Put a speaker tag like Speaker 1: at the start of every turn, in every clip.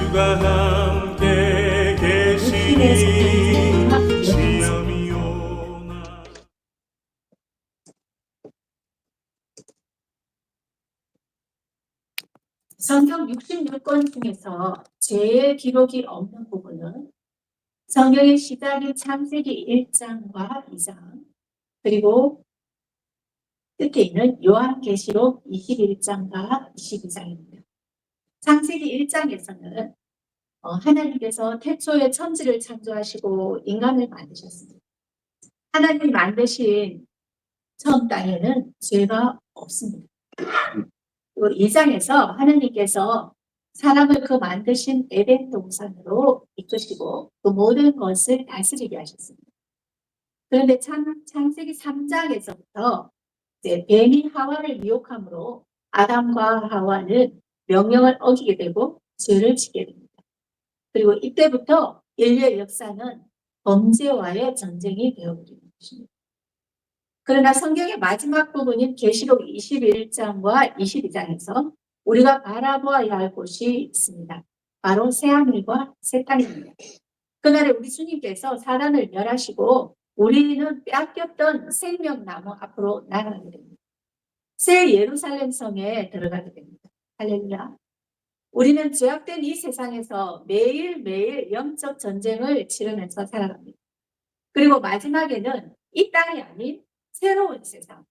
Speaker 1: 주가 함께 계시니 시험이 오나.
Speaker 2: 성경 66권 중에서 죄의 기록이 없는 부분은 성경의 시작이 창세기 1장과 2장, 그리고 끝에 있는 요한계시록 21장과 22장입니다. 창세기 1장에서는 하나님께서 태초에 천지를 창조하시고 인간을 만드셨습니다. 하나님이 만드신 처음 땅에는 죄가 없습니다. 그리고 2장에서 하나님께서 사람을 그 만드신 에덴 동산으로 이끄시고 그 모든 것을 다스리게 하셨습니다. 그런데 창세기 3장에서부터 이제 뱀이 하와를 미혹함으로 아담과 하와는 명령을 어기게 되고 죄를 짓게 됩니다. 그리고 이때부터 인류의 역사는 범죄와의 전쟁이 되어버리는 것입니다. 그러나 성경의 마지막 부분인 계시록 21장과 22장에서 우리가 바라보아야 할 곳이 있습니다. 바로 새하늘과 새 땅입니다. 그날에 우리 주님께서 사단을 멸하시고 우리는 빼앗겼던 생명나무 앞으로 나아가게 됩니다. 새 예루살렘 성에 들어가게 됩니다. 할렐루야. 우리는 죄악된 이 세상에서 매일매일 영적 전쟁을 치르면서 살아갑니다. 그리고 마지막에는 이 땅이 아닌 새로운 세상,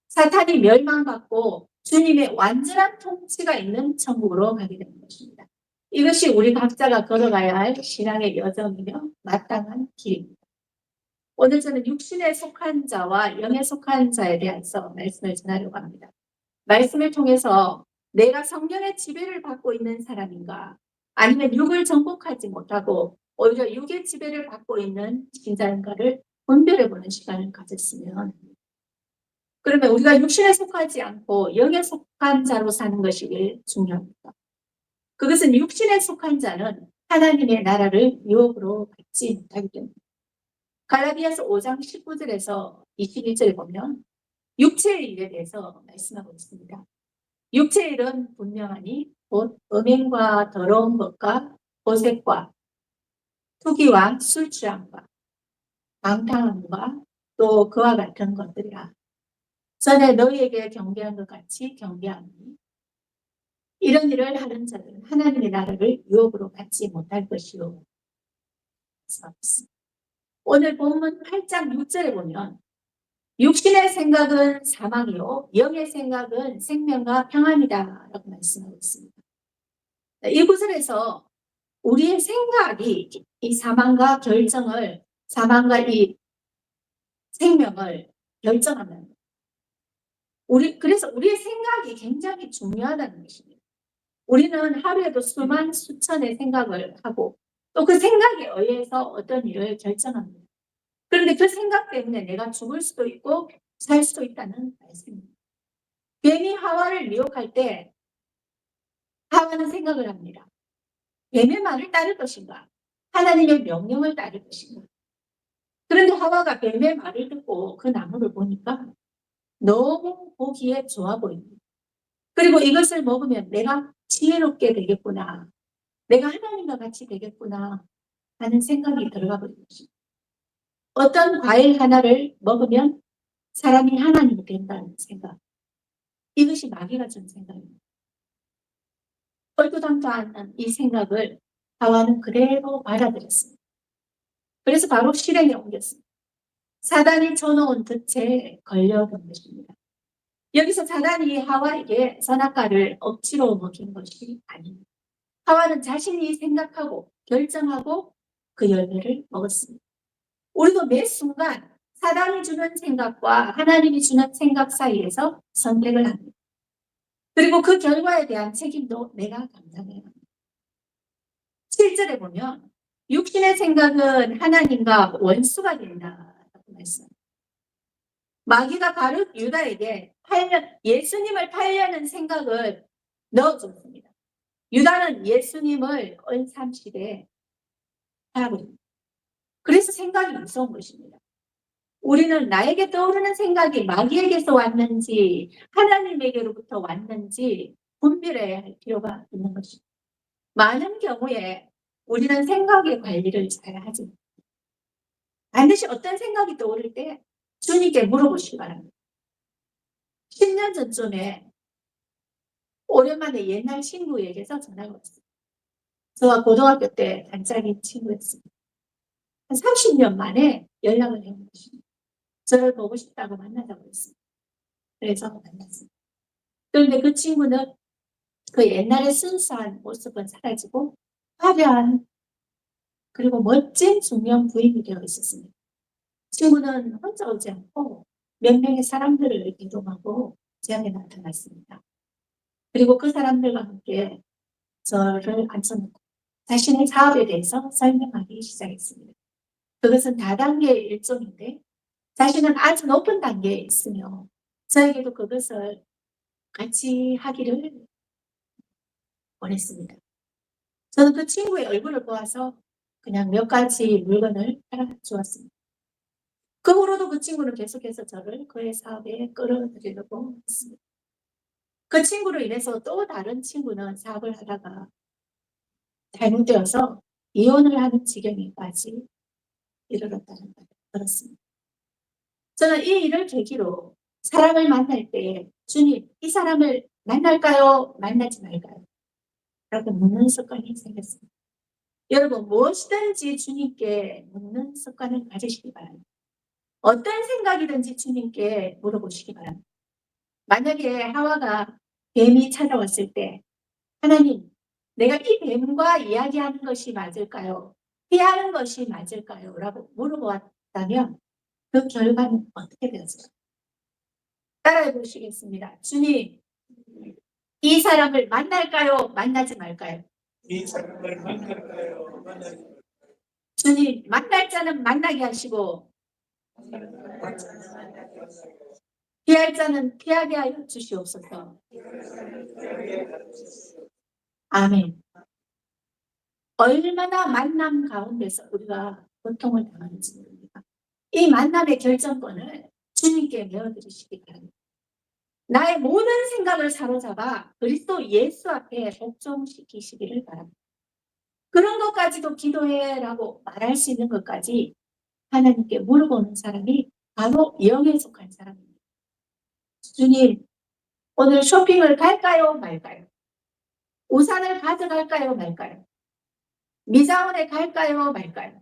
Speaker 2: 사탄이 멸망받고 주님의 완전한 통치가 있는 천국으로 가게 되는 것입니다. 이것이 우리 각자가 걸어가야 할 신앙의 여정이며 마땅한 길입니다. 오늘 저는 육신에 속한 자와 영에 속한 자에 대해서 말씀을 전하려고 합니다. 말씀을 통해서 내가 성령의 지배를 받고 있는 사람인가, 아니면 육을 정복하지 못하고 오히려 육의 지배를 받고 있는 신자인가를 분별해보는 시간을 가졌으면 합니다. 그러면 우리가 육신에 속하지 않고 영에 속한 자로 사는 것이 중요합니다. 그것은 육신에 속한 자는 하나님의 나라를 유업으로 받지 못하기 때문입니다. 갈라디아서 5장 19절에서 21절에 보면 육체의 일에 대해서 말씀하고 있습니다. 육체의 일은 분명하니 곧 음행과 더러운 것과 보색과 투기와 술 취함과 방탕함과 또 그와 같은 것들이라. 전에 너희에게 경배한 것 같이 경배하니 이런 일을 하는 자들은 하나님의 나라를 유업으로 받지 못할 것이요. 오늘 본문 8장 6절에 보면 육신의 생각은 사망이요 영의 생각은 생명과 평안이다 라고 말씀하고 있습니다. 이 구절에서 우리의 생각이 이 사망과 이 생명을 결정하는 그래서 우리의 생각이 굉장히 중요하다는 것입니다. 우리는 하루에도 수만 수천의 생각을 하고 또 그 생각에 의해서 어떤 일을 결정합니다. 그런데 그 생각 때문에 내가 죽을 수도 있고 살 수도 있다는 말씀입니다. 뱀이 하와를 미혹할 때 하와는 생각을 합니다. 뱀의 말을 따를 것인가? 하나님의 명령을 따를 것인가? 그런데 하와가 뱀의 말을 듣고 그 나무를 보니까 너무 보기에 좋아 보입니다. 그리고 이것을 먹으면 내가 지혜롭게 되겠구나. 내가 하나님과 같이 되겠구나 하는 생각이 들어가 버린 것입니다. 어떤 과일 하나를 먹으면 사람이 하나님이 된다는 생각. 이것이 마귀가 준 생각입니다. 얼토당토 않는 이 생각을 하와는 그대로 받아들였습니다. 그래서 바로 실행에 옮겼습니다. 사단이 쳐놓은 덫에 걸려든 것입니다. 여기서 사단이 하와에게 선악과를 억지로 먹인 것이 아닙니다. 하와는 자신이 생각하고 결정하고 그 열매를 먹었습니다. 우리도 매 순간 사단이 주는 생각과 하나님이 주는 생각 사이에서 선택을 합니다. 그리고 그 결과에 대한 책임도 내가 감당해야 합니다. 7절에 보면 육신의 생각은 하나님과 원수가 된다라고 말씀합니다. 마귀가 바로 유다에게 예수님을 팔려는 생각을 넣어줬습니다. 유다는 예수님을 언삼시대 팔아버립니다. 그래서 생각이 무서운 것입니다. 우리는 나에게 떠오르는 생각이 마귀에게서 왔는지 하나님에게로부터 왔는지 분별해야 할 필요가 있는 것입니다. 많은 경우에 우리는 생각의 관리를 잘 하지 못해요. 반드시 어떤 생각이 떠오를 때 주님께 물어보시기 바랍니다. 10년 전쯤에 오랜만에 옛날 친구에게서 전화가 왔어요. 저와 고등학교 때 단짝인 친구였습니다. 한 30년 만에 연락을 해온 것입니다. 저를 보고 싶다고 만나자고 했습니다. 그래서 만났습니다. 그런데 그 친구는 그 옛날의 순수한 모습은 사라지고 화려한 그리고 멋진 중년 부인이 되어 있었습니다. 친구는 혼자 오지 않고 몇 명의 사람들을 이동하고 제 앞에 나타났습니다. 그리고 그 사람들과 함께 저를 앉혀놓고 자신의 사업에 대해서 설명하기 시작했습니다. 그것은 다단계의 일종인데 자신은 아주 높은 단계에 있으며 저에게도 그것을 같이 하기를 원했습니다. 저는 그 친구의 얼굴을 보아서 그냥 몇 가지 물건을 따라 주었습니다. 그 후로도 그 친구는 계속해서 저를 그의 사업에 끌어들이려고 했습니다. 그 친구로 인해서 또 다른 친구는 사업을 하다가 잘못되어서 이혼을 하는 지경에까지 이르렀다는 걸 들었습니다. 저는 이 일을 계기로 사람을 만날 때 주님, 이 사람을 만날까요? 만나지 말까요? 라고 묻는 습관이 생겼습니다. 여러분, 무엇이든지 주님께 묻는 습관을 가지시기 바랍니다. 어떤 생각이든지 주님께 물어보시기 바랍니다. 만약에 하와가 뱀이 찾아왔을 때 하나님, 내가 이 뱀과 이야기하는 것이 맞을까요? 피하는 것이 맞을까요? 라고 물어보았다면 그 결과는 어떻게 되었을까요? 따라해 보시겠습니다. 주님, 이 사람을 만날까요? 만나지 말까요?
Speaker 1: 이 사람을 만날까요?
Speaker 2: 주님, 만날 자는 만나게 하시고 피할 자는 피하게 하여 주시옵소서. 아멘. 얼마나 만남 가운데서 우리가 고통을 당하는지 모릅니다. 이 만남의 결정권을 주님께 내어드리시기 바랍니다. 나의 모든 생각을 사로잡아 그리스도 예수 앞에 복종시키시기를 바랍니다. 그런 것까지도 기도해라고 말할 수 있는 것까지 하나님께 물어보는 사람이 바로 영에 속한 사람입니다. 주님, 오늘 쇼핑을 갈까요? 말까요? 우산을 가져갈까요? 말까요? 미장원에 갈까요? 말까요?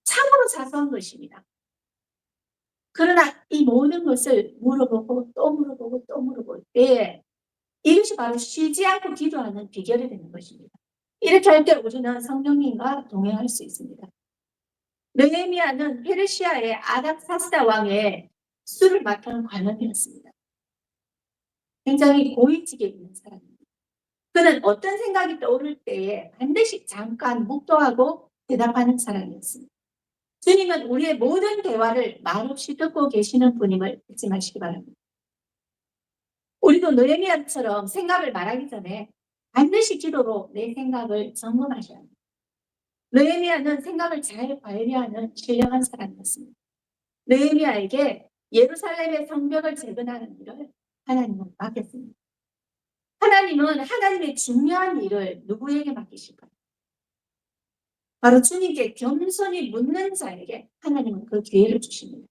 Speaker 2: 참으로 사소한 것입니다. 그러나 이 모든 것을 물어보고 또 물어보고 또 물어볼 때 이것이 바로 쉬지 않고 기도하는 비결이 되는 것입니다. 이렇게 할 때 우리는 성령님과 동행할 수 있습니다. 느헤미야는 페르시아의 아닥사스다 왕의 술을 맡은 관원이었습니다. 굉장히 고위직에 있는 사람입니다. 그는 어떤 생각이 떠오를 때에 반드시 잠깐 묵도하고 대답하는 사람이었습니다. 주님은 우리의 모든 대화를 말없이 듣고 계시는 분임을 잊지 마시기 바랍니다. 우리도 느헤미야처럼 생각을 말하기 전에 반드시 기도로 내 생각을 점검하셔야 합니다. 느헤미야는 생각을 잘 관리하는 신령한 사람이었습니다. 느헤미야에게 예루살렘의 성벽을 재건하는 일을 하나님은 맡겼습니다. 하나님은 하나님의 중요한 일을 누구에게 맡기실까요? 바로 주님께 겸손히 묻는 자에게 하나님은 그 기회를 주십니다.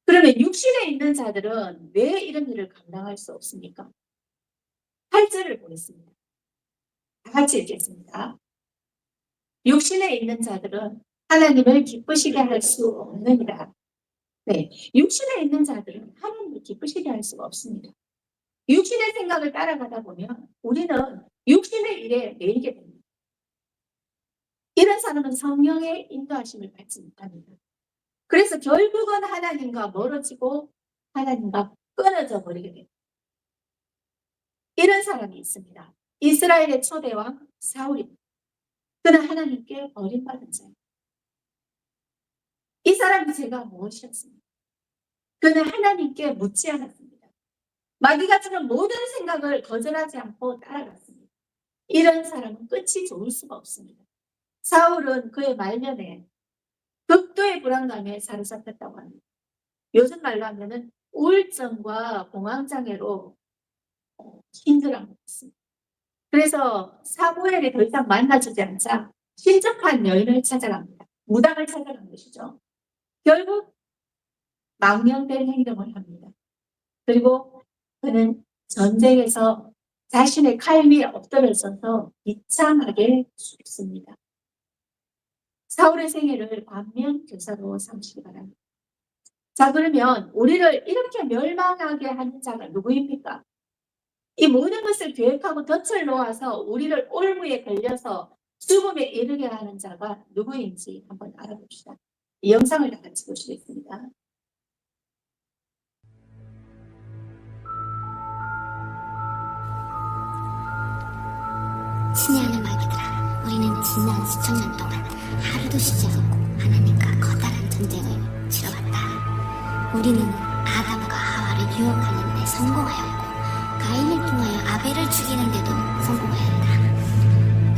Speaker 2: 그러면 육신에 있는 자들은 왜 이런 일을 감당할 수 없습니까? 8절을 보겠습니다. 다 같이 읽겠습니다. 육신에 있는 자들은 하나님을 기쁘시게 할 수 없느니라. 네, 육신에 있는 자들은 하나님을 기쁘시게 할 수가 없습니다. 육신의 생각을 따라가다 보면 우리는 육신의 일에 매이게 됩니다. 이런 사람은 성령의 인도하심을 받지 못합니다. 그래서 결국은 하나님과 멀어지고 하나님과 끊어져 버리게 됩니다. 이런 사람이 있습니다. 이스라엘의 초대왕 사울입니다. 그는 하나님께 버림받은 자입니다. 이 사람의 죄가 무엇이었습니까? 그는 하나님께 묻지 않았습니다. 마귀가 주는 모든 생각을 거절하지 않고 따라갔습니다. 이런 사람은 끝이 좋을 수가 없습니다. 사울은 그의 말년에 극도의 불안감에 사로잡혔다고 합니다. 요즘 말로 하면은 우울증과 공황장애로 힘들어하고 있습니다. 그래서 사무엘이 더 이상 만나주지 않자 신접한 여인을 찾아갑니다. 무당을 찾아간 것이죠. 결국 망령된 행동을 합니다. 그리고 그는 전쟁에서 자신의 칼 위에 엎드려서서 비참하게 죽습니다. 사울의 생애를 반면 교사로 삼시기 바랍니다. 자, 그러면 우리를 이렇게 멸망하게 하는 자가 누구입니까? 이 모든 것을 계획하고 덫을 놓아서 우리를 올무에 걸려서 죽음에 이르게 하는 자가 누구인지 한번 알아봅시다. 이 영상을 다 같이 보시겠습니다.
Speaker 3: 신의 하늘 아기들아, 우리는 지난 수천 년 동안 하루도 쉬지 않고 하나님과 커다란 전쟁을 치러왔다. 우리는 아담과 하와를 유혹하는 데 성공하였고 가인을 통하여 아벨을 죽이는 데도 성공하였다.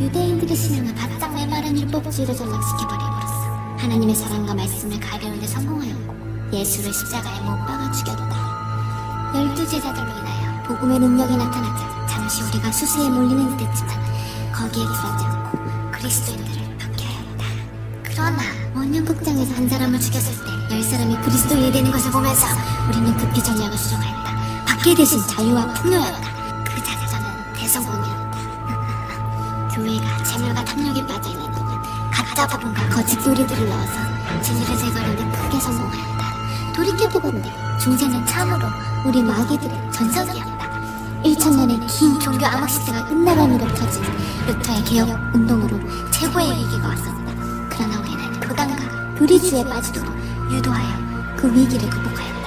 Speaker 3: 유대인들의 신앙을 바짝 메마른 율법주의로 전락시켜버림으로써 하나님의 사랑과 말씀을 가려는 데 성공하였고 예수를 십자가에 못 박아 죽였다. 12제자들로 인하여 복음의 능력이 나타나자 잠시 우리가 수세에 몰리는 듯 했지만 거기에 굴하지 않고 그리스도인들을 박해하였다. 그러나 원년극장에서 한 사람을 죽였을 때 10사람이 그리스도인이 되는 것을 보면서 우리는 급히 전략을 수정하였다. 박해 대신 자유와 풍요였다. 그 작전은 대성공이었다. 교회가 재물과 탐욕에 빠져있는 동안 가짜 복음과 거짓 교리들을 넣어서 진리를 제거하는 데 크게 성공하였다. 돌이켜보건대 중세는 참으로 우리 마귀들의 전성기였다. 1000년의 긴 종교 암흑 시대가 끝나가는 듯 터진 루터의 개혁 운동으로 최고의 위기가 왔었다. 그러나 우리는 교단과 교리주의에 빠지도록 유도하여 그 위기를 극복하였다.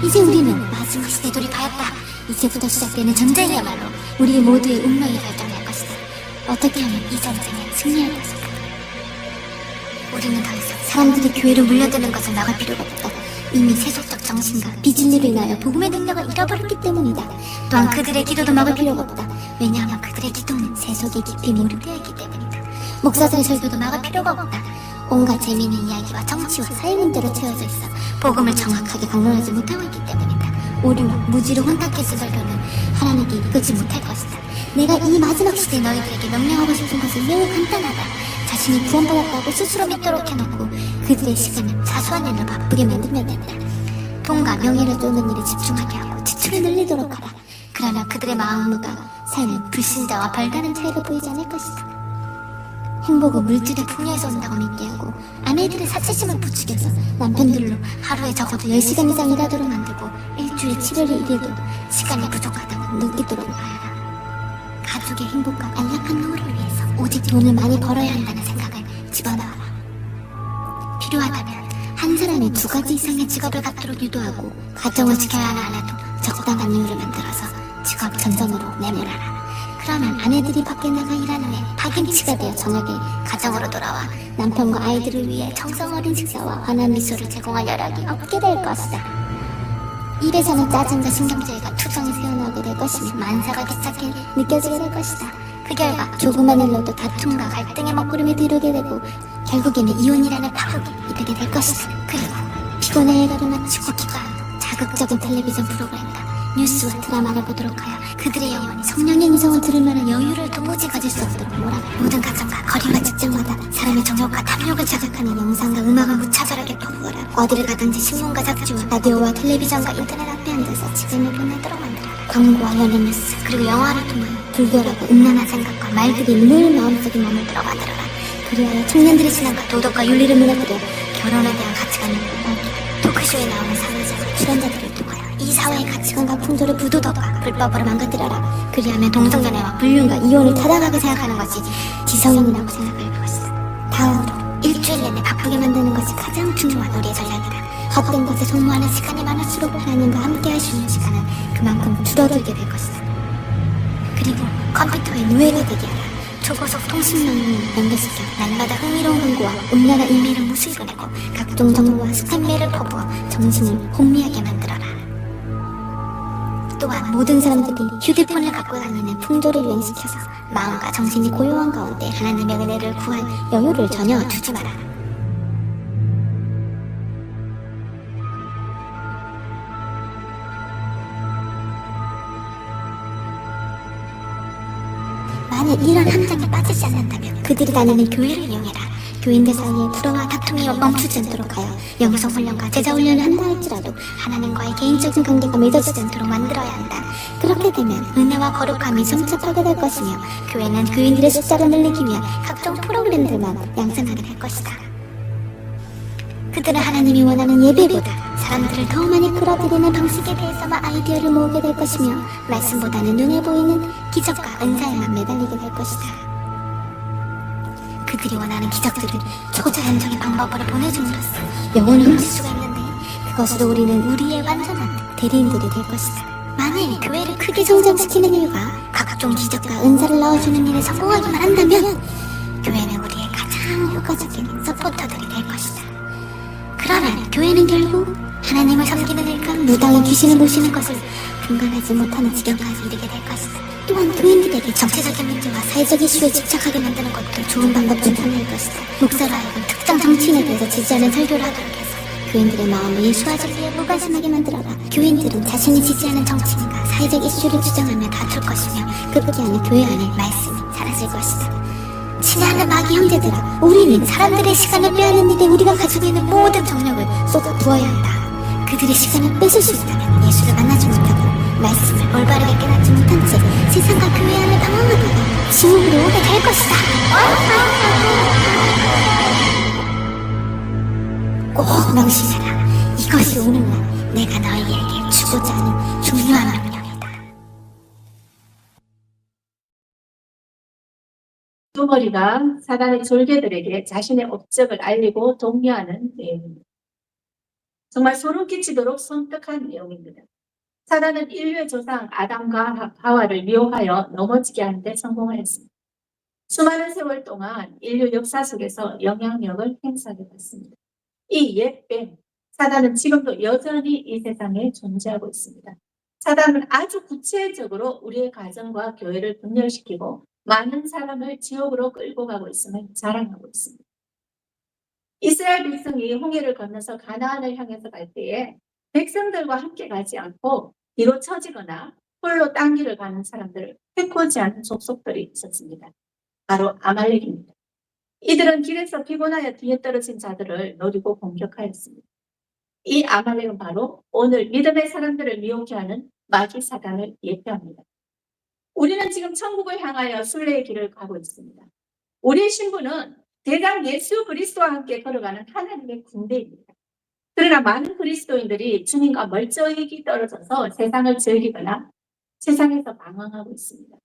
Speaker 3: 이제 우리는 마지막 시대에 돌입하였다. 이제부터 시작되는 전쟁이야말로 우리 모두의 운명이 결정될 것이다. 어떻게 하면 이 전쟁에 승리할 것인가? 우리는 더 이상 사람들이 교회로 물려드는 것을 막을 필요가 없다. 이미 세속적 정신과 비진리로 인하여 복음의 능력을 잃어버렸기 때문이다. 또한 그들의 기도도 막을 필요가 없다. 왜냐하면 그들의 기도는 세속에 깊이 몰입되어 있기 때문이다. 목사들의 설교도 막을 필요가 없다. 온갖 재미있는 이야기와 정치와 사회 문제로 채워져 있어 복음을 정확하게 강론하지 못하고 있기 때문이다. 오류와 무지로 혼탁해진 설교는 하나님께 이끌지 못할 것이다. 내가 이 마지막 시대에 너희들에게 명령하고 싶은 것은 매우 간단하다. 자신이 구원받았다고 스스로 믿도록 해놓고 그들의 시간을 사소한 일로 바쁘게 만들면 된다. 돈과 명예를 쫓는 일에 집중하게 하고 지출을 늘리도록 하라. 그러면 그들의 마음과 삶은 불신자와 별다른 차이가 보이지 않을 것이다. 행복은 물질의 풍요에서 온다고 믿게 하고 아내들의 사치심을 부추겨서 남편들로 하루에 적어도 10시간 이상 일하도록 만들고 일주일 7일을 일해도 시간이 부족하다고 느끼도록 하여라. 가족의 행복과 안락한 노후를 위해서 오직 돈을 많이 벌어야 한다는 생각을 집어넣어라. 필요하다면 한 사람이 2가지 이상의 직업을 갖도록 유도하고 가정을 지켜야 하나 안 해도 적당한 이유를 만들어서 직업 전전으로 내몰아라. 그러면 아내들이 밖에 나가 일한 후에 파김치가 되어 저녁에 가정으로 돌아와 남편과 아이들을 위해 정성 어린 식사와 환한 미소를 제공할 여력이 없게 될 것이다. 입에서는 짜증과 신경질과 투정이 새어나오게 될 것이며 만사가 귀찮게 느껴지게 될 것이다. 그 결과 조그만 일로도 다툼과 갈등의 먹구름에 들게 되고 결국에는 이혼이라는 파국에 이르게 될 것이다. 그리고 피곤해 일과를 마치고 기뻐하고 자극적인 텔레비전 프로그램과 뉴스와 드라마를 보도록 하여 그들의 영혼이 성령의 음성을 들을 만한 여유를 도무지 가질 수 없도록 몰아가 모든 가정과 거리와 직장마다 사람의 정욕과 탐욕을 자극하는 영상과 음악을 무차별하게 퍼부어라. 어디를 가든지 신문과 잡지와 라디오와 텔레비전과 인터넷 앞에 앉아서 지금을 보내도록 만들어라. 광고와 연예 뉴스 그리고 영화를 통하여 불결하고 음란한 생각과 말들이 늘 마음속에 머물도록 만들어라. 그리하여 청년들의 신앙과 도덕과 윤리를 무너뜨려 결혼에 대한 가치관을 토크쇼에 나오는 사회적 출연자들을 통하여 이 사회의 가치관과 풍조를 부도덕과 불법으로 망가뜨려라. 그리하면 동성연애와 불륜과 이혼을 타당하게 생각하는 것이 지성인이라고 생각할 것이다. 다음으로 일주일 내내 바쁘게 만드는 것이 가장 중요한 우리의 전략이다. 헛된 것에 소모하는 시간이 많을수록 하나님과 함께 할 수 있는 시간은 그만큼 줄어들게 될 것이다. 그리고 컴퓨터의 노예가 되게 하라. 초고속 통신망을 연결시켜 날마다 흥미로운 광고와 온난한 이메일을 무수히보내고 각종 정보와 스팸메일을 퍼부어 정신을 혼미하게 만들어라. 또한 모든 사람들이 휴대폰을 갖고 다니는 풍조를 유행시켜서 마음과 정신이 고요한 가운데 하나님의 은혜를 구할 여유를 전혀 주지 마라. 만일 이런 함정에 빠지지 않는다면 그들이 다니는 교회를 이용해라. 교인들 사이에 불화와 다툼이 멈추지 않도록 하여 영성 훈련과 제자 훈련을 한다 할지라도 하나님과의 개인적인 관계가 맺어지지 않도록 만들어야 한다. 그렇게 되면 은혜와 거룩함이 정착하게 될 것이며 교회는 교인들의 숫자를 늘리기 위한 각종 프로그램들만 양성하게 될 것이다. 그들은 하나님이 원하는 예배보다 사람들을 더 많이 끌어들이는 방식에 대해서만 아이디어를 모으게 될 것이며 말씀보다는 눈에 보이는 기적과 은사에만 매달리게 될 것이다. 그들이 원하는 기적들을 초자연적인 방법으로 보내줌으로써 영혼을 훔칠 수가 있는데 그것으로 우리는 우리의 완전한 대리인들이 될 것이다. 만일 교회를 크게 성장시키는 이유가 각종 기적과 은사를 넣어주는 일에 성공하기만 한다면 교회는 우리의 가장 효과적인 서포터들이 될 것이다. 그러면 교회는 결국 하나님을 섬기는 일과 무당의 귀신을 모시는 것을 분간하지 못하는 지경까지 이르게 될 것이다. 또한 교인들에게 정치적인 문제와 사회적 이슈에 집착하게 만드는 것도 좋은 방법 중 하나일 것이다. 목사로 하여금 특정 정치인에 대해서 지지하는 설교를 하도록 해서 교인들의 마음을 예수와 진리에 무관심하게 만들어라. 교인들은 자신이 지지하는 정치인과 사회적 이슈를 주장하며 다툴 것이며 급기야는 교회 안에 말씀이 사라질 것이다. 친애하는 마귀 형제들아, 우리는 사람들의 시간을 빼앗는 일에 우리가 가지고 있는 모든 정력을 쏟아 부어야 한다. 그들의 시간을 뺏을 수 있다면 예수를 만나지 못하고 말씀을 올바르게 깨닫지 못한 채 세상과 교회 안을 방황하다가 지옥으로 오게 될 것이다. 꼭 명심해라. 이것이 오늘날 내가 너희에게 주고자 하는 중요한 명령이다.
Speaker 2: 두머리가 사단의 졸개들에게 자신의 업적을 알리고 독려하는 내용입니다. 정말 소름 끼치도록 섬뜩한 내용입니다. 사단은 인류의 조상 아담과 하와를 미혹하여 넘어지게 하는 데 성공하였습니다. 수많은 세월 동안 인류 역사 속에서 영향력을 행사하게 됐습니다. 이 옛뱀 사단은 지금도 여전히 이 세상에 존재하고 있습니다. 사단은 아주 구체적으로 우리의 가정과 교회를 분열시키고 많은 사람을 지옥으로 끌고 가고 있음을 자랑하고 있습니다. 이스라엘 백성이 홍해를 건너서 가나안을 향해서 갈 때에 백성들과 함께 가지 않고 뒤로 처지거나 홀로 딴 길을 가는 사람들을 해코지 않은 족속들이 있었습니다. 바로 아말렉입니다. 이들은 길에서 피곤하여 뒤에 떨어진 자들을 노리고 공격하였습니다. 이 아말렉은 바로 오늘 믿음의 사람들을 미혹해 하는 마귀 사단을 예표합니다. 우리는 지금 천국을 향하여 순례의 길을 가고 있습니다. 우리의 신분은 대장 예수 그리스도와 함께 걸어가는 하나님의 군대입니다. 그러나 많은 그리스도인들이 주님과 멀쩡히 떨어져서 세상을 즐기거나 세상에서 방황하고 있습니다.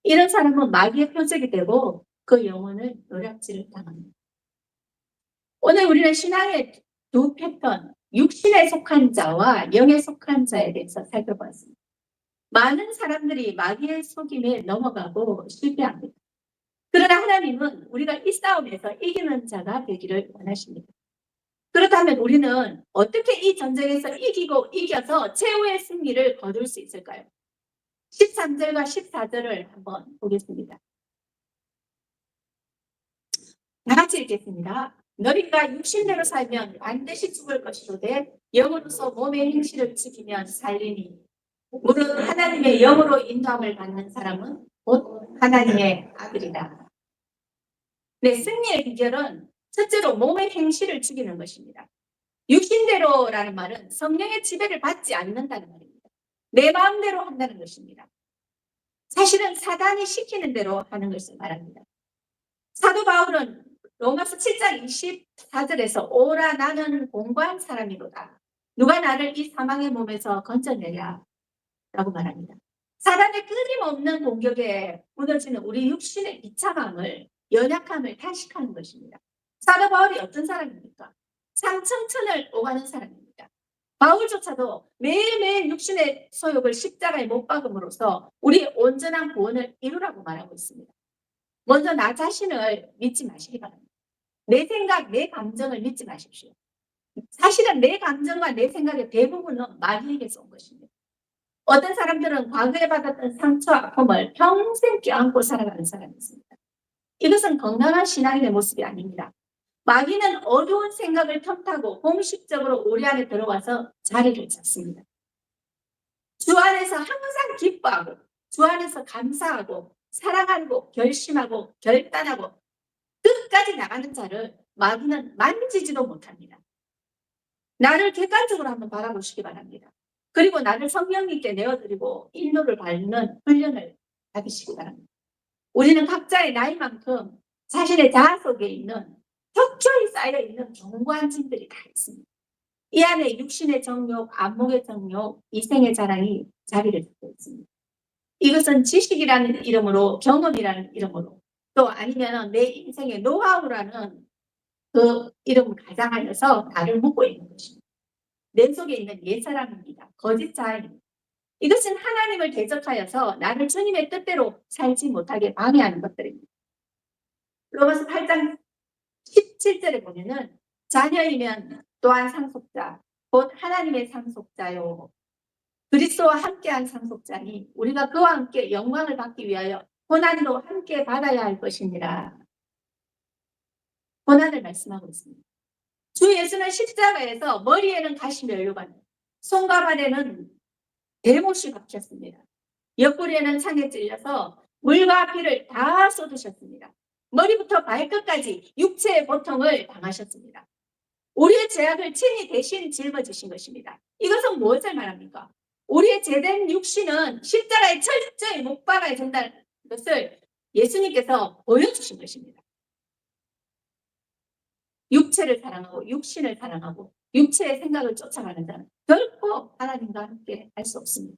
Speaker 2: 이런 사람은 마귀의 표적이 되고 그 영혼을 노략질을 당합니다. 오늘 우리는 신앙의 두 패턴, 육신에 속한 자와 영에 속한 자에 대해서 살펴봤습니다. 많은 사람들이 마귀의 속임에 넘어가고 실패합니다. 그러나 하나님은 우리가 이 싸움에서 이기는 자가 되기를 원하십니다. 그렇다면 우리는 어떻게 이 전쟁에서 이겨서 최후의 승리를 거둘 수 있을까요? 13절과 14절을 한번 보겠습니다. 다 같이 읽겠습니다. 너희가 육신대로 살면 반드시 죽을 것이로되 영으로서 몸의 행실을 지키면 살리니 무릇 하나님의 영으로 인도함을 받는 사람은 곧 하나님의 아들이다. 네, 승리의 비결은 첫째로 몸의 행실을 지키는 것입니다. 육신대로라는 말은 성령의 지배를 받지 않는다는 말입니다. 내 마음대로 한다는 것입니다. 사실은 사단이 시키는 대로 하는 것을 말합니다. 사도 바울은 로마서 7장 24절에서 오라 나는 공고한 사람이로다. 누가 나를 이 사망의 몸에서 건져내랴 라고 말합니다. 사단의 끊임없는 공격에 무너지는 우리 육신의 비참함을 연약함을 탄식하는 것입니다. 사도 바울이 어떤 사람입니까? 삼청천을 오가는 사람입니다. 바울조차도 매일매일 육신의 소욕을 십자가에 못 박음으로써 우리의 온전한 구원을 이루라고 말하고 있습니다. 먼저 나 자신을 믿지 마시기 바랍니다. 내 생각, 내 감정을 믿지 마십시오. 사실은 내 감정과 내 생각의 대부분은 마귀에게서 온 것입니다. 어떤 사람들은 과거에 받았던 상처와 아픔을 평생 껴안고 살아가는 사람이 있습니다. 이것은 건강한 신앙인의 모습이 아닙니다. 마귀는 어두운 생각을 틈타고 공식적으로 우리 안에 들어와서 자리를 잡습니다. 주 안에서 항상 기뻐하고 주 안에서 감사하고 사랑하고 결심하고 결단하고 끝까지 나가는 자를 마귀는 만지지도 못합니다. 나를 객관적으로 한번 바라보시기 바랍니다. 그리고 나를 성령님께 내어드리고 인도를 밟는 훈련을 받으시기 바랍니다. 우리는 각자의 나이만큼 자신의 자아 속에 있는 혁조히 쌓여있는 견고한 짐들이 다 있습니다. 이 안에 육신의 정욕, 안목의 정욕, 이생의 자랑이 자리를 잡고 있습니다. 이것은 지식이라는 이름으로, 경험이라는 이름으로, 또 아니면 내 인생의 노하우라는 그 이름을 가장하여서 나를 묶고 있는 것입니다. 내 속에 있는 옛사람입니다. 거짓 자아입니다. 이것은 하나님을 대적하여서 나를 주님의 뜻대로 살지 못하게 방해하는 것들입니다. 로마서 8장 17절에 보면은 자녀이면 또한 상속자, 곧 하나님의 상속자요. 그리스도와 함께한 상속자니 우리가 그와 함께 영광을 받기 위하여 고난도 함께 받아야 할 것이니라. 고난을 말씀하고 있습니다. 주 예수는 십자가에서 머리에는 가시 면류관, 손과 발에는 대못이 박혔습니다. 옆구리에는 창에 찔려서 물과 피를 다 쏟으셨습니다. 머리부터 발끝까지 육체의 고통을 당하셨습니다. 우리의 죄악을 친히 대신 짊어지신 것입니다. 이것은 무엇을 말합니까? 우리의 죄된 육신은 십자가에 철저히 못 박아야 된다는 것을 예수님께서 보여주신 것입니다. 육체를 사랑하고 육신을 사랑하고 육체의 생각을 쫓아가는 자는 결코 하나님과 함께 할 수 없습니다.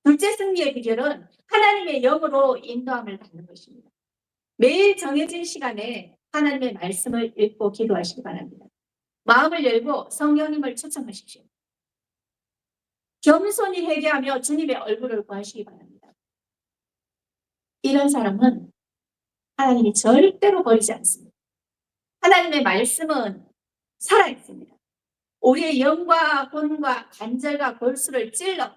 Speaker 2: 둘째 승리의 비결은 하나님의 영으로 인도함을 받는 것입니다. 매일 정해진 시간에 하나님의 말씀을 읽고 기도하시기 바랍니다. 마음을 열고 성령님을 초청하십시오. 겸손히 회개하며 주님의 얼굴을 구하시기 바랍니다. 이런 사람은 하나님이 절대로 버리지 않습니다. 하나님의 말씀은 살아있습니다. 우리의 영과魂과 관절과 골수를 찔러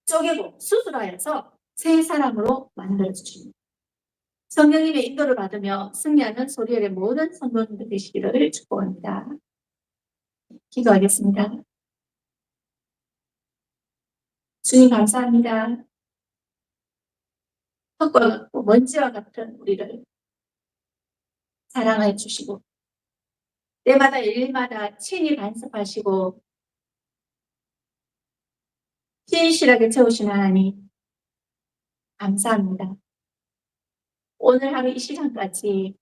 Speaker 2: 쪼개고 수술하여서 새 사람으로 만들어주십니다. 성령님의 인도를 받으며 승리하는 소리엘의 모든 성도님들 되시기를 축복합니다. 기도하겠습니다. 주님 감사합니다. 흙과 같고 먼지와 같은 우리를 사랑해 주시고 때마다 일마다 친히 간섭하시고 신실하게 채우신 하나님 감사합니다. 오늘 하루 이 시간까지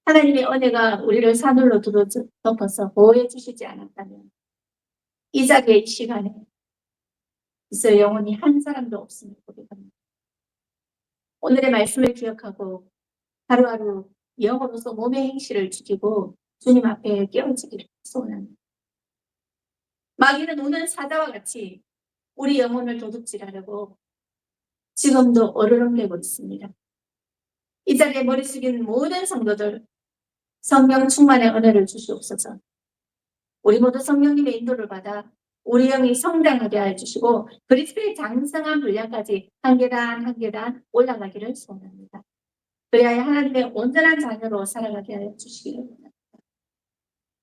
Speaker 2: 하나님의 은혜가 우리를 사늘로 덮어서 보호해 주시지 않았다면 이 자리에 이 시간에 있을 영혼이 한 사람도 없음을 고백합니다. 오늘의 말씀을 기억하고 하루하루 영으로서 몸의 행실을 지키고 주님 앞에 깨어지기를 소원합니다. 마귀는 우는 사자와 같이 우리 영혼을 도둑질하려고 지금도 어르렁대고 있습니다. 이 자리에 머리 숙이는 모든 성도들 성령 충만의 은혜를 주시옵소서. 우리 모두 성령님의 인도를 받아 우리 영이 성장하게 해주시고 그리스도의 장성한 분량까지 한 계단 한 계단 올라가기를 소원합니다. 그리하여 하나님의 온전한 자녀로 살아가게 하여 주시기를 원합니다.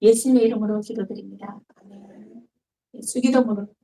Speaker 2: 예수님의 이름으로 기도드립니다. 아멘. 예수 기도문으로